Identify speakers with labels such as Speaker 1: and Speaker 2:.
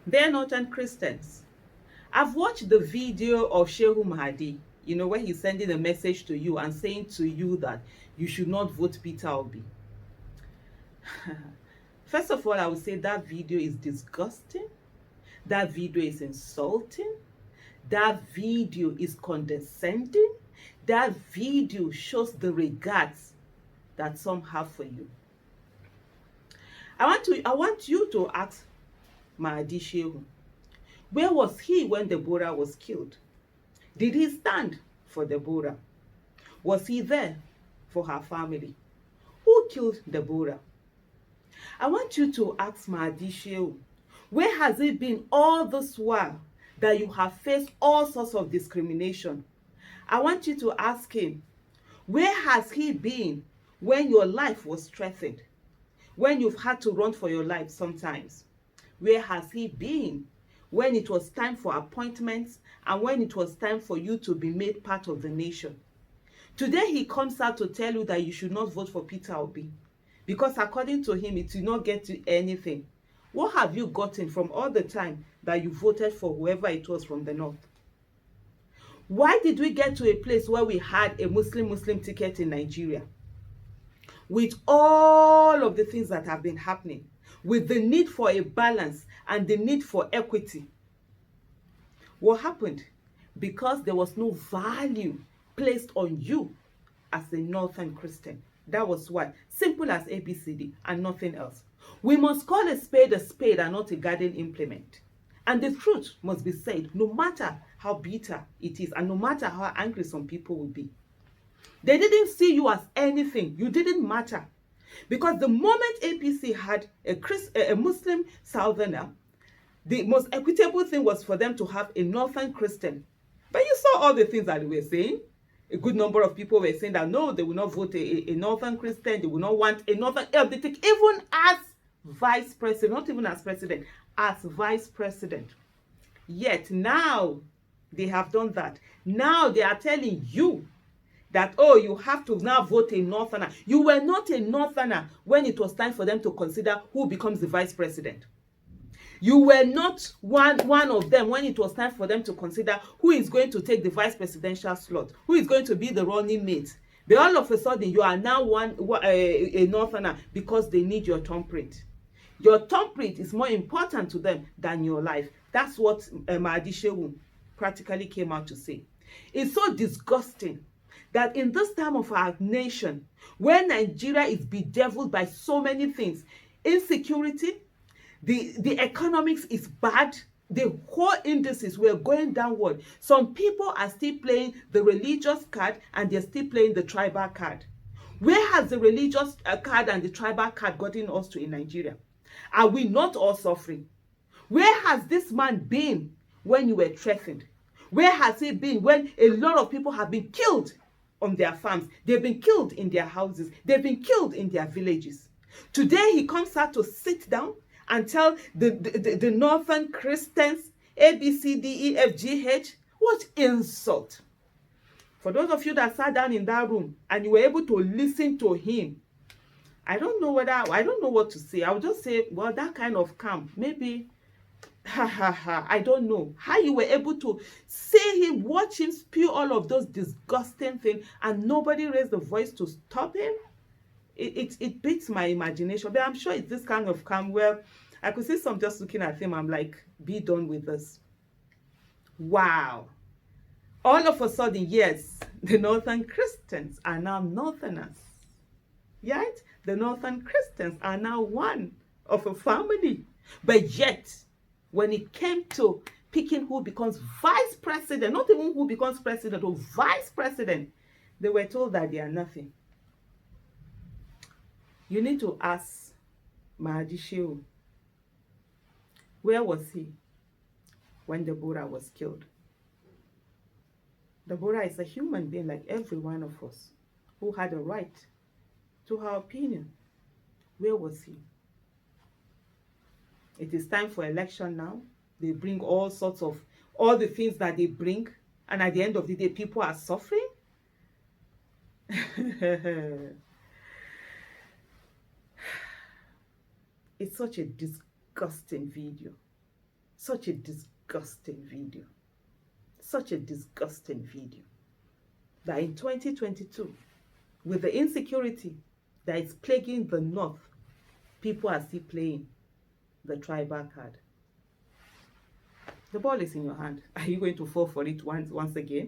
Speaker 1: They're not Christians. I've watched the video of Shehu Mahdi, where he's sending a message to you and saying to you that you should not vote Peter Obi. First of all, I would say that video is disgusting. That video is insulting. That video is condescending. That video shows the regards that some have for you. I want you to ask Mahdi Shehu, where was he when Deborah was killed? Did he stand for Deborah? Was he there for her family? Who killed Deborah? I want you to ask Mahdi Shehu, where has he been all this while that you have faced all sorts of discrimination? I want you to ask him, where has he been when your life was threatened? When you've had to run for your life sometimes? Where has he been when it was time for appointments and when it was time for you to be made part of the nation? Today he comes out to tell you that you should not vote for Peter Obi because according to him it will not get you anything. What have you gotten from all the time that you voted for whoever it was from the north? Why did we get to a place where we had a Muslim ticket in Nigeria? With all of the things that have been happening, with the need for a balance and the need for equity. What happened? Because there was no value placed on you as a Northern Christian. That was why. Simple as ABCD and nothing else. We must call a spade and not a garden implement. And the truth must be said, no matter how bitter it is and no matter how angry some people will be. They didn't see you as anything. You didn't matter. Because the moment APC had a Muslim Southerner, the most equitable thing was for them to have a Northern Christian. But you saw all the things that they were saying. A good number of people were saying that no, they will not vote a Northern Christian. They will not want a Northern LDT, even as vice president, not even as president, as vice president. Yet now they have done that. Now they are telling you that, oh, you have to now vote a Northerner. You were not a Northerner when it was time for them to consider who becomes the vice president. You were not one of them when it was time for them to consider who is going to take the vice presidential slot, who is going to be the running mate. But all of a sudden, you are now a Northerner because they need your thumbprint. Your thumbprint is more important to them than your life. That's what Mahdi Shehu practically came out to say. It's so disgusting that in this time of our nation, where Nigeria is bedeviled by so many things, insecurity, the economics is bad, the whole indices were going downward. Some people are still playing the religious card and they're still playing the tribal card. Where has the religious card and the tribal card gotten us to in Nigeria? Are we not all suffering? Where has this man been when you were threatened? Where has he been when a lot of people have been killed on their farms? They've been killed in their houses. They've been killed in their villages. Today he comes out to sit down and tell the Northern Christians, A, B, C, D, E, F, G, H. What insult. For those of you that sat down in that room and you were able to listen to him, I don't know what to say. I'll just say, well, that kind of calm, maybe, I don't know how you were able to see him, watch him spew all of those disgusting things and nobody raised the voice to stop him. It beats my imagination, but I'm sure it's this kind of calm where I could see some just looking at him. I'm like, be done with this. Wow. All of a sudden, yes, the Northern Christians are now Northerners. Right? The Northern Christians are now one of a family. But yet, when it came to picking who becomes vice president, not even who becomes president or vice president, they were told that they are nothing. You need to ask Mahdi Shehu, where was he when Deborah was killed? Deborah is a human being like every one of us who had a right to her opinion. Where was he? It is time for election now. They bring all the things that they bring, and at the end of the day, people are suffering. It's such a disgusting video. Such a disgusting video. Such a disgusting video. That in 2022, with the insecurity that is plaguing the North, people are still playing the tribal card. The ball is in your hand. Are you going to fall for it once again?